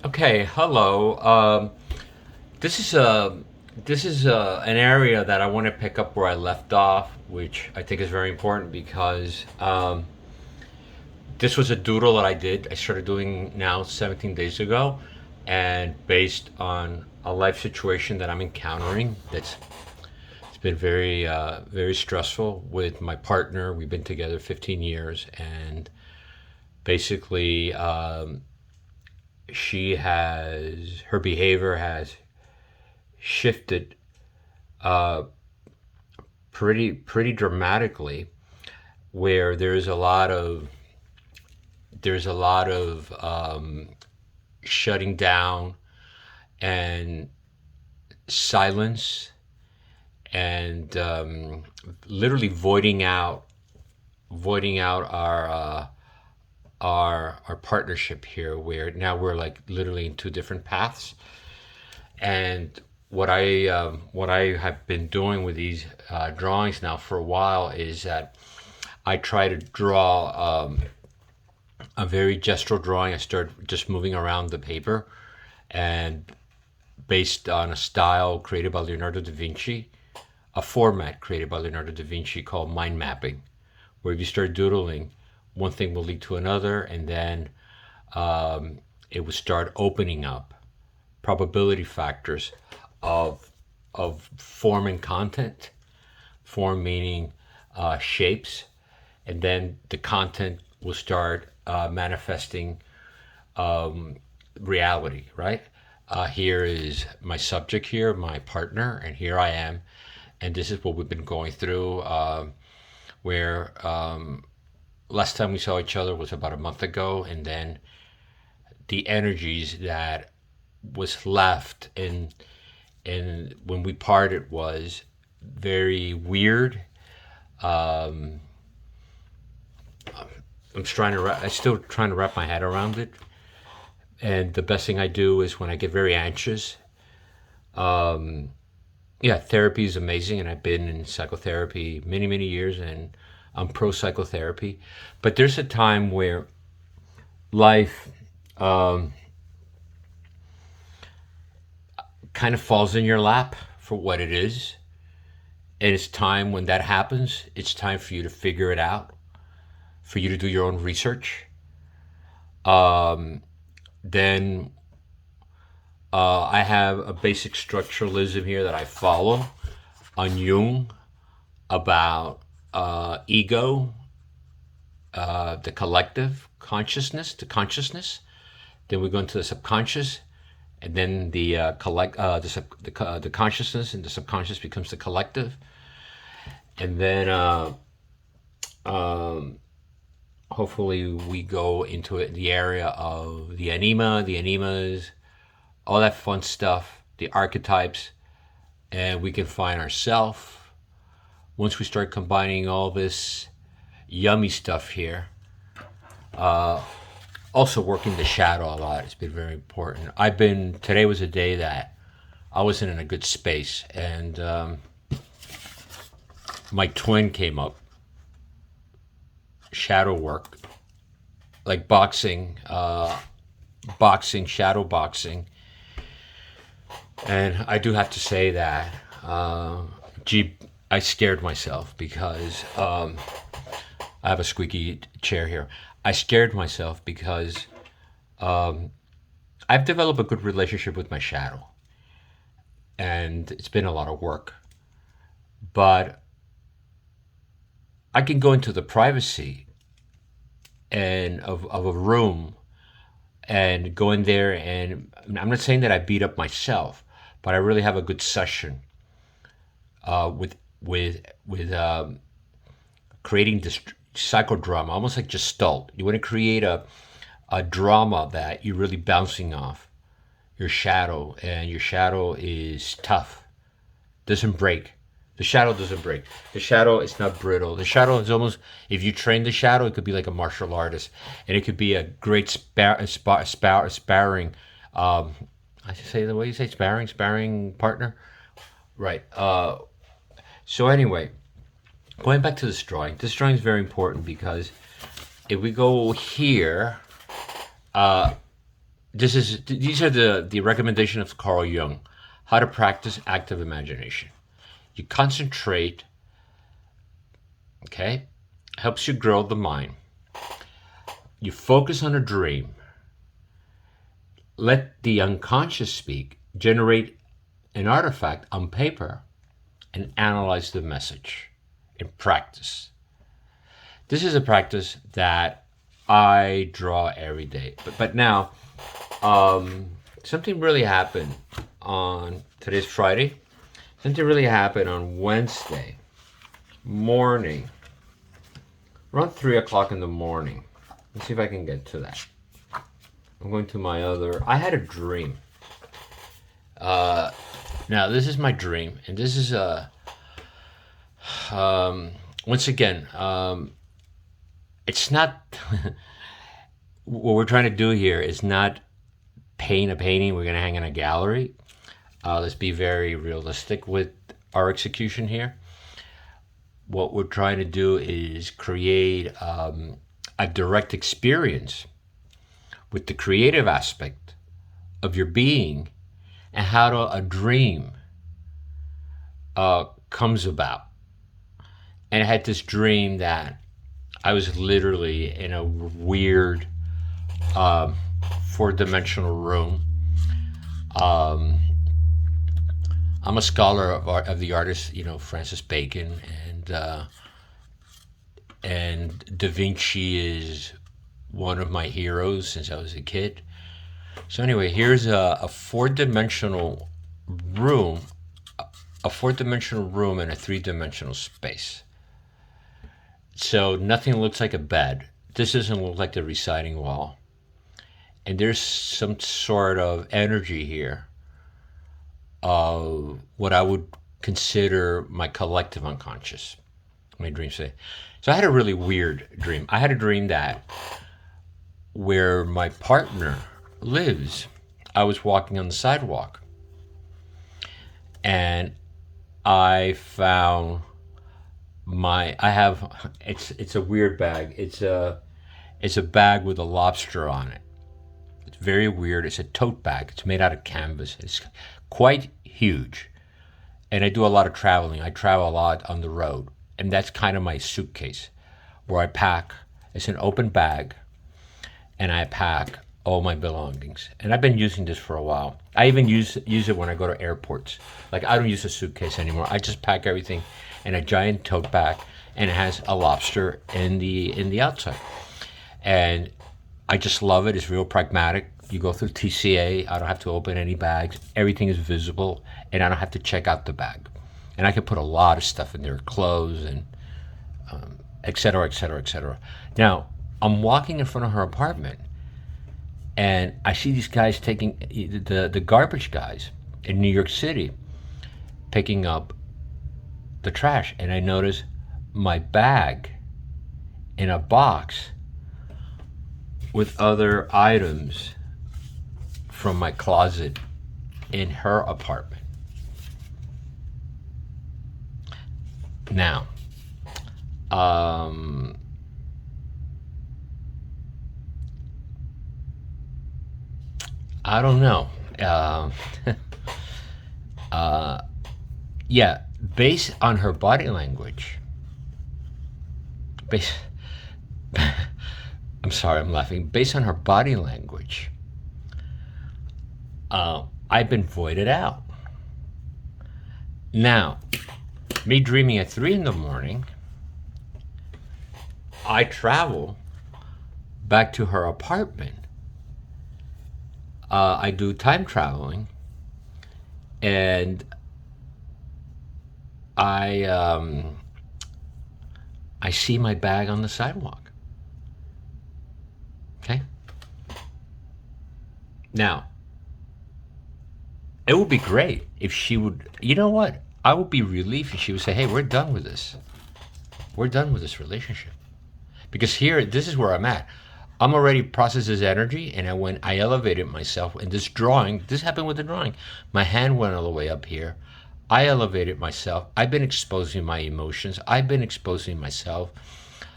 Okay, hello. This is a an area that I want to pick up where I left off, which I think is very important because this was a doodle that I did. I started doing now 17 days ago, and based on a life situation that I'm encountering, it's been very stressful with my partner. We've been together 15 years, and basically, she has her behavior has shifted pretty dramatically, where there's a lot of shutting down and silence and literally voiding out our partnership here, where now we're like literally in two different paths. And what I have been doing with these drawings now for a while is that I try to draw a very gestural drawing. I start just moving around the paper, and based on a style created by Leonardo da Vinci, a format created by Leonardo da Vinci called mind mapping, where if you start doodling, one thing will lead to another, and then it will start opening up probability factors of form and content. Form meaning shapes, and then the content will start manifesting reality. Right here is my subject here, my partner, and here I am, and this is what we've been going through. Where last time we saw each other was about a month ago, and then the energies that was left and when we parted was very weird. Um, I'm still trying to wrap my head around it. And the best thing I do is when I get very anxious. Um, yeah, therapy is amazing, and I've been in psychotherapy many years, and I'm pro psychotherapy. But there's a time where life um, kind of falls in your lap for what it is, and it's time when that happens. It's time for you to figure it out, for you to do your own research. Um, then I have a basic structuralism here that I follow on Jung about ego, the collective consciousness, the consciousness. Then we go into the subconscious, and then the consciousness and the subconscious becomes the collective, and then um, hopefully we go into it, the area of the anima, the animas, all that fun stuff, the archetypes, and we can find ourselves once we start combining all this yummy stuff here. Also working the shadow a lot. It's been very important. Today was a day that I wasn't in a good space, and my twin came up, shadow work, like boxing, shadow boxing. And I do have to say that, gee, I scared myself because I have a squeaky chair here. I scared myself because I've developed a good relationship with my shadow, and it's been a lot of work. But I can go into the privacy and of a room and go in there, and I'm not saying that I beat up myself, but I really have a good session with creating this psychodrama, almost like Gestalt. You want to create a drama that you're really bouncing off your shadow, and your shadow is tough, doesn't break. The shadow doesn't break. The shadow is not brittle. The shadow is almost, if you train the shadow, it could be like a martial artist, and it could be a great sparring. Um, I should say the way you say sparring partner, right? So anyway, going back to this drawing is very important because if we go here, These are the recommendation of Carl Jung, how to practice active imagination. You concentrate, okay? Helps you grow the mind. You focus on a dream. Let the unconscious speak. Generate an artifact on paper and analyze the message in practice. This is a practice that I draw every day. But now, something really happened on today's Friday. Something really happened on Wednesday morning, around 3 o'clock in the morning. Let's see if I can get to that. I'm going to my other. I had a dream. Now this is my dream, and this is once again, it's not. What we're trying to do here is not paint a painting we're going to hang in a gallery. Let's be very realistic with our execution here. What we're trying to do is create a direct experience with the creative aspect of your being and how a dream comes about. And I had this dream that I was literally in a weird four-dimensional room. I'm a scholar of the artist, Francis Bacon, and Da Vinci is one of my heroes since I was a kid. So anyway, here's a four-dimensional room, in a three-dimensional space. So nothing looks like a bed. This doesn't look like the reciting wall. And there's some sort of energy here of what I would consider my collective unconscious, my dream state. So I had a really weird dream. I had a dream that where my partner lives, I was walking on the sidewalk and I found it's a weird bag. It's a bag with a lobster on it. It's very weird. It's a tote bag. It's made out of canvas. It's quite huge. And I do a lot of traveling. I travel a lot on the road. And that's kind of my suitcase where I pack. It's an open bag and I pack all my belongings. And I've been using this for a while. I even use it when I go to airports. Like I don't use a suitcase anymore. I just pack everything in a giant tote bag and it has a lobster in the outside. And I just love it. It's real pragmatic. You go through TCA. I don't have to open any bags. Everything is visible and I don't have to check out the bag. And I can put a lot of stuff in there, clothes and et cetera, et cetera, et cetera. Now, I'm walking in front of her apartment and I see these guys taking, the garbage guys in New York City, picking up the trash. And I notice my bag in a box with other items from my closet in her apartment. Now, I don't know. Yeah, based on her body language, I'm sorry, I'm laughing. Based on her body language, I've been voided out. Now, me dreaming at 3 a.m, I travel back to her apartment. I do time traveling, and I see my bag on the sidewalk. Okay. Now, it would be great if she would. You know what? I would be relieved if she would say, "Hey, we're done with this. We're done with this relationship." Because here, this is where I'm at. I'm already processed this energy, and when I elevated myself in this drawing, this happened with the drawing. My hand went all the way up here. I elevated myself. I've been exposing my emotions. I've been exposing myself.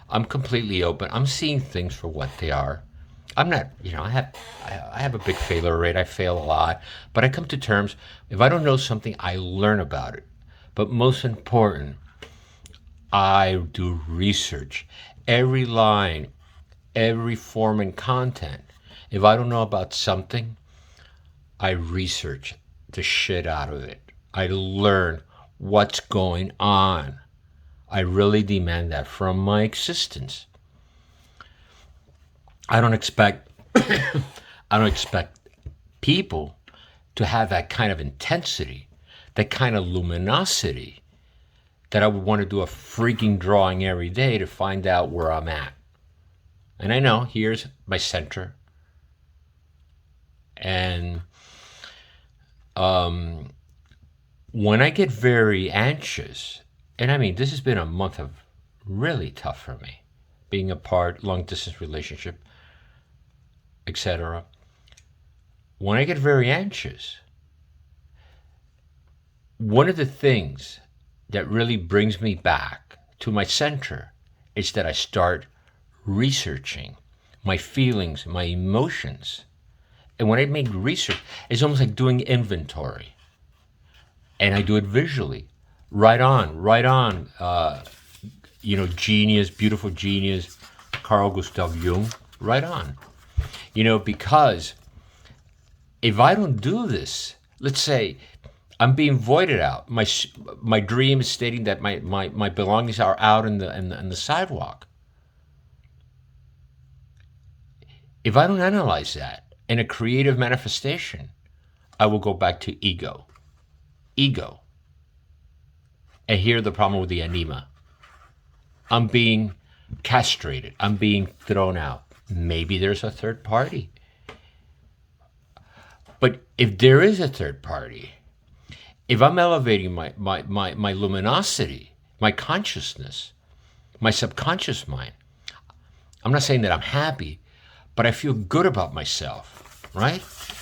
I'm completely open. I'm seeing things for what they are. I'm not, you know, I have a big failure rate. I fail a lot, but I come to terms. If I don't know something, I learn about it. But most important, I do research. Every line, every form and content. If I don't know about something, I research the shit out of it. I learn what's going on. I really demand that from my existence. I don't expect I don't expect people to have that kind of intensity, that kind of luminosity that I would want to do a freaking drawing every day to find out where I'm at. And I know here's my center. And when I get very anxious, and I mean, this has been a month of really tough for me, being apart, long distance relationship, etc. When I get very anxious, one of the things that really brings me back to my center is that I start researching my feelings, my emotions. And when I make research, it's almost like doing inventory. And I do it visually. Right on, right on. Genius, beautiful genius, Carl Gustav Jung, right on. Because if I don't do this, let's say I'm being voided out. My dream is stating that my belongings are out in the sidewalk. If I don't analyze that in a creative manifestation, I will go back to ego. Ego. And here's the problem with the anima. I'm being castrated. I'm being thrown out. Maybe there's a third party. But if there is a third party, if I'm elevating my luminosity, my consciousness, my subconscious mind, I'm not saying that I'm happy, but I feel good about myself, right?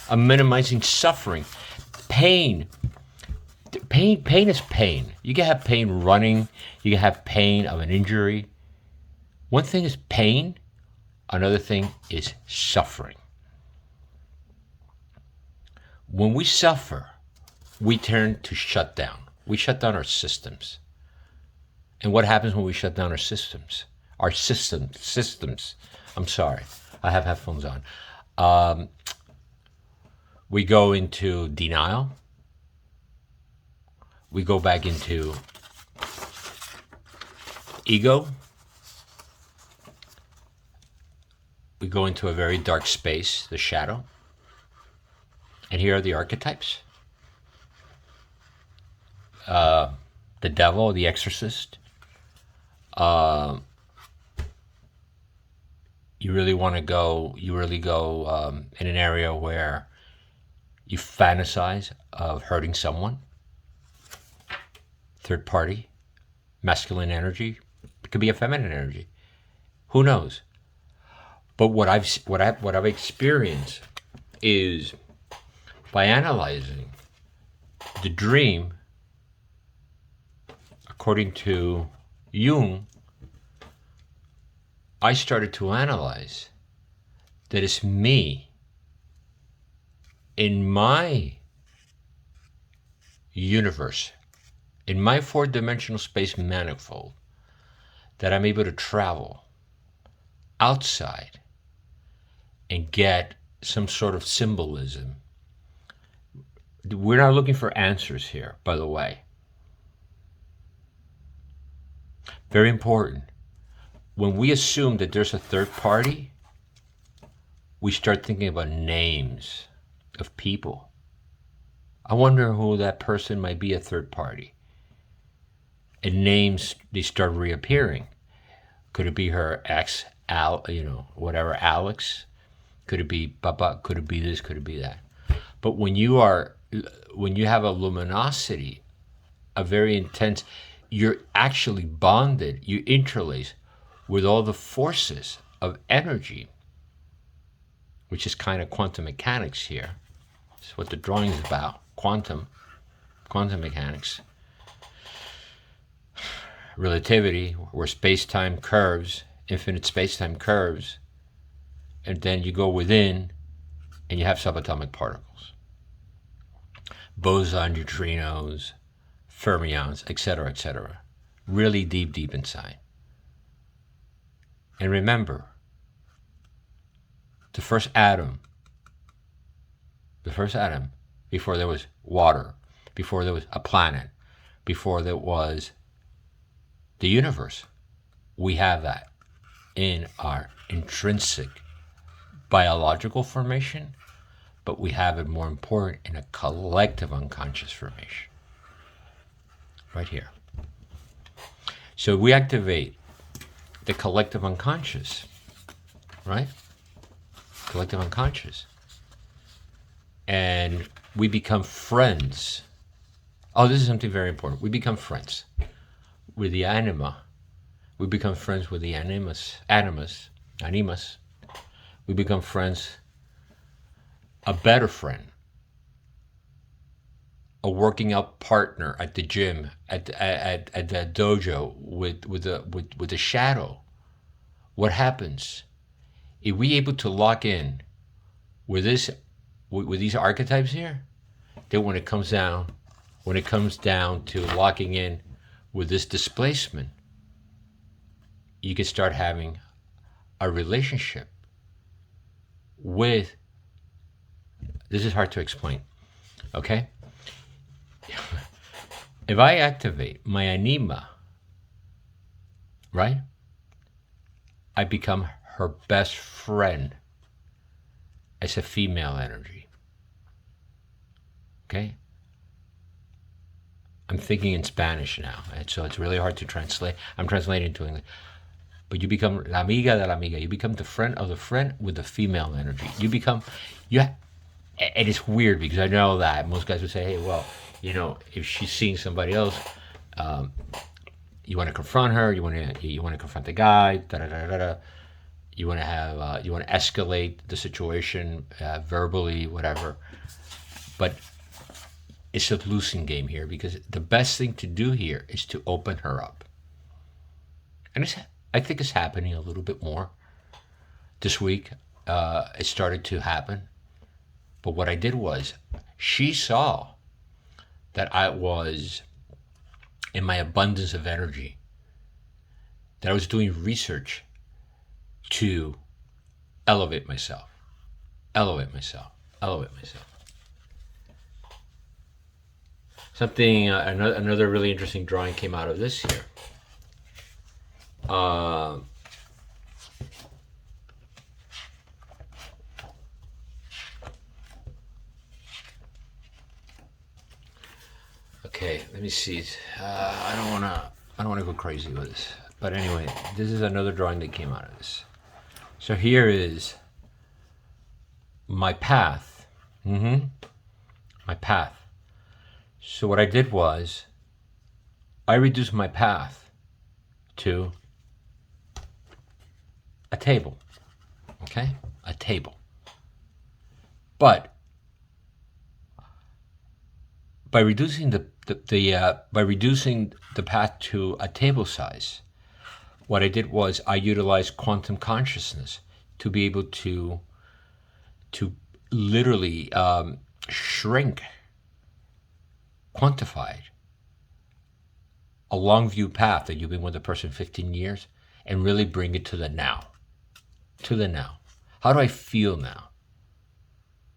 I'm minimizing suffering. Pain is pain. You can have pain running. You can have pain of an injury. One thing is pain. Another thing is suffering. When we suffer, we turn to shut down. We shut down our systems. And what happens when we shut down our systems? Our systems. I'm sorry. I have headphones on. We go into denial. We go back into ego. We go into a very dark space, the shadow. And here are the archetypes. The devil, the exorcist. You really go in an area where you fantasize of hurting someone. Third party, masculine energy. It could be a feminine energy. Who knows? But what I've experienced is by analyzing the dream, according to Jung, I started to analyze that it's me in my universe, in my four-dimensional space manifold, that I'm able to travel outside and get some sort of symbolism. We're not looking for answers here, by the way. Very important. When we assume that there's a third party, we start thinking about names of people. I wonder who that person might be, a third party. And names, they start reappearing. Could it be her ex, whatever, Alex? Could it be Baba? Could it be this? Could it be that? But when you have a luminosity, a very intense, you're actually bonded, you interlace with all the forces of energy, which is kind of quantum mechanics here. It's what the drawing is about, quantum mechanics. Relativity, where space-time curves, infinite space-time curves, and then you go within and you have subatomic particles, boson, neutrinos, fermions, etc., etc. Really deep, deep inside. And remember, the first atom, before there was water, before there was a planet, before there was the universe, we have that in our intrinsic biological formation, but we have it, more important, in a collective unconscious formation. Right here. So we activate the collective unconscious, right? Collective unconscious. And we become friends. Oh, this is something very important. We become friends with the anima. We become friends with the animus. We become friends, a better friend, a working out partner at the gym, at the dojo with the shadow. What happens if we able to lock in with these archetypes here? Then when it comes down to locking in with this displacement, you can start having a relationship with. This is hard to explain. Okay. If I activate my anima, right, I become her best friend as a female energy. Okay? I'm thinking in Spanish now, and so it's really hard to translate. I'm translating to English. But you become la amiga de la amiga. You become the friend of the friend with the female energy. And it's weird because I know that most guys would say, hey, well, if she's seeing somebody else, you want to confront her, you want to confront the guy, you want to escalate the situation verbally, whatever. But it's a losing game here, because the best thing to do here is to open her up. And I think it's happening a little bit more this week. It started to happen. But what I did was, she saw that I was in my abundance of energy, that I was doing research to elevate myself. Something, another really interesting drawing came out of this here. Okay, let me see. I don't wanna go crazy with this. But anyway, this is another drawing that came out of this. So here is my path. My path. So what I did was, I reduced my path to a table. Okay? A table. But by reducing the path to a table size, what I did was I utilized quantum consciousness to be able to literally shrink, quantify a long view path that you've been with a person 15 years and really bring it to the now. How do I feel now?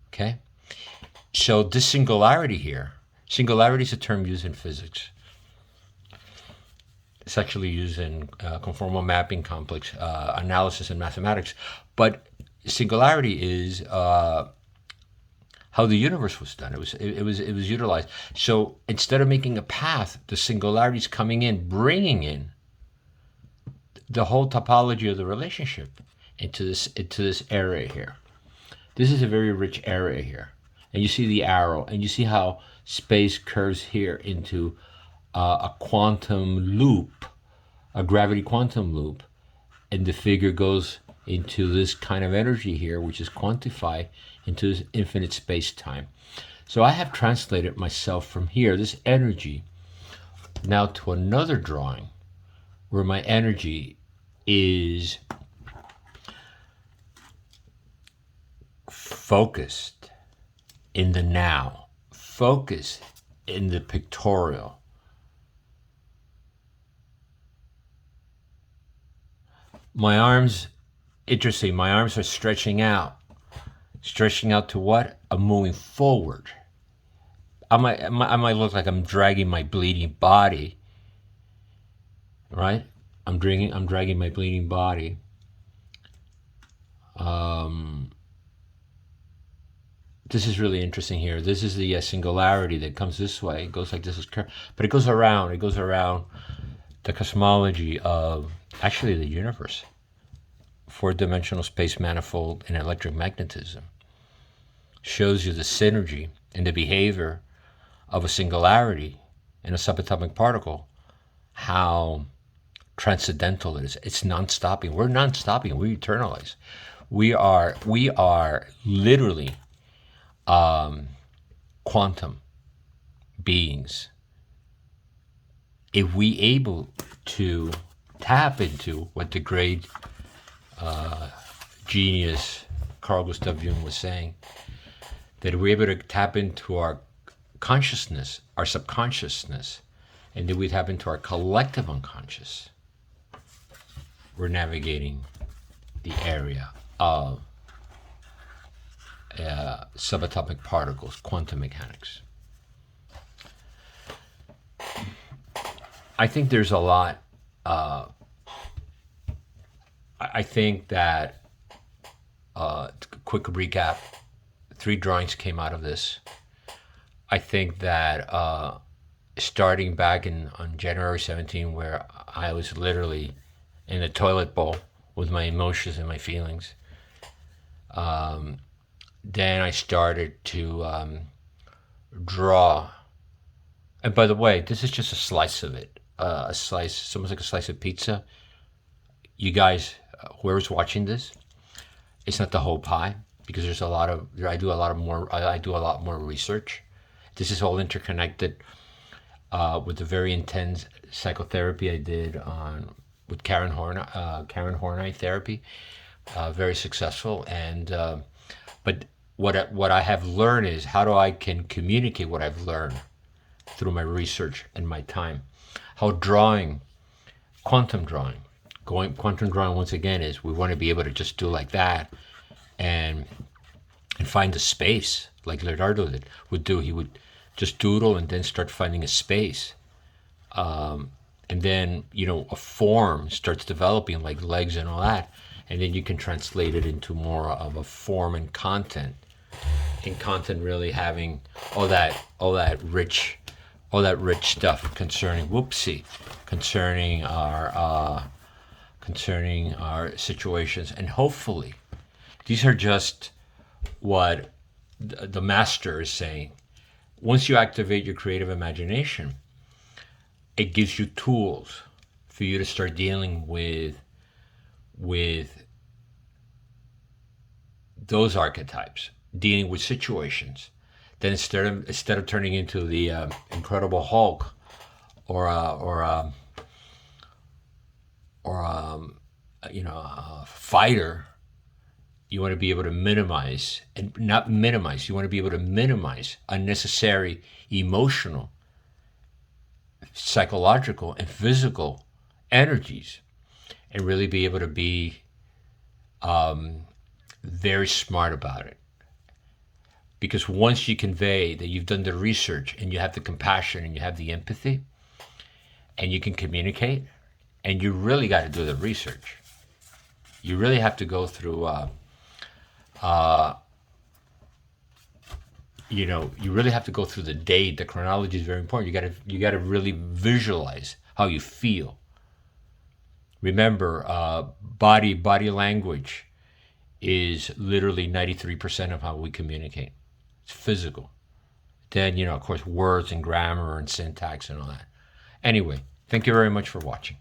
Okay? So this singularity here, singularity is a term used in physics. It's actually used in conformal mapping, complex analysis, and mathematics. But singularity is how the universe was done. It was utilized. So instead of making a path, the singularity is coming in, bringing in the whole topology of the relationship into this area here. This is a very rich area here, and you see the arrow, and you see how space curves here into a quantum loop, a gravity quantum loop, and the figure goes into this kind of energy here, which is quantified into this infinite space-time. So I have translated myself from here, this energy, now to another drawing where my energy is focused in the now, focused in the pictorial. My arms, interesting, my arms are stretching out. Stretching out to what? I'm moving forward. I might look like I'm dragging my bleeding body, right? I'm dragging my bleeding body. This is really interesting here. This is the singularity that comes this way. It goes like this, but it goes around. It goes around the cosmology of actually the universe, four-dimensional space manifold and electric magnetism. Shows you the synergy and the behavior of a singularity in a subatomic particle, how transcendental it is. It's non-stopping. We're non-stopping. We eternalize. We are literally quantum beings. If we able to tap into what the great genius Carl Gustav Jung was saying, that we're able to tap into our consciousness, our subconsciousness, and then we tap into our collective unconscious, we're navigating the area of subatomic particles, quantum mechanics. I think there's a lot. I think that, quick recap, 3 drawings came out of this. I think that starting back on January 17, where I was literally in the toilet bowl with my emotions and my feelings, then I started to draw. And by the way, this is just a slice of it. A slice, it's almost like a slice of pizza. You guys, whoever's watching this, it's not the whole pie, because there's I do a lot more research. This is all interconnected with the very intense psychotherapy I did with Karen Horney therapy, very successful. And but what I have learned is how I can communicate what I've learned through my research and my time. How quantum drawing once again is, we want to be able to just do like that and find a space like Leonardo would do. He would just doodle and then start finding a space. And then, a form starts developing, like legs and all that. And then you can translate it into more of a form and content. And content really having all that rich stuff concerning our situations. And hopefully these are just what the master is saying. Once you activate your creative imagination, it gives you tools for you to start dealing with those archetypes, dealing with situations. Then instead of turning into the Incredible Hulk or a fighter, you want to be able to minimize unnecessary emotional, psychological, and physical energies, and really be able to be very smart about it. Because once you convey that you've done the research and you have the compassion and you have the empathy and you can communicate, and you really got to do the research. You really have to go through, you really have to go through the date. The chronology is very important. You got to really visualize how you feel. Remember, body language is literally 93% of how we communicate. It's physical. Then, of course, words and grammar and syntax and all that. Anyway, thank you very much for watching.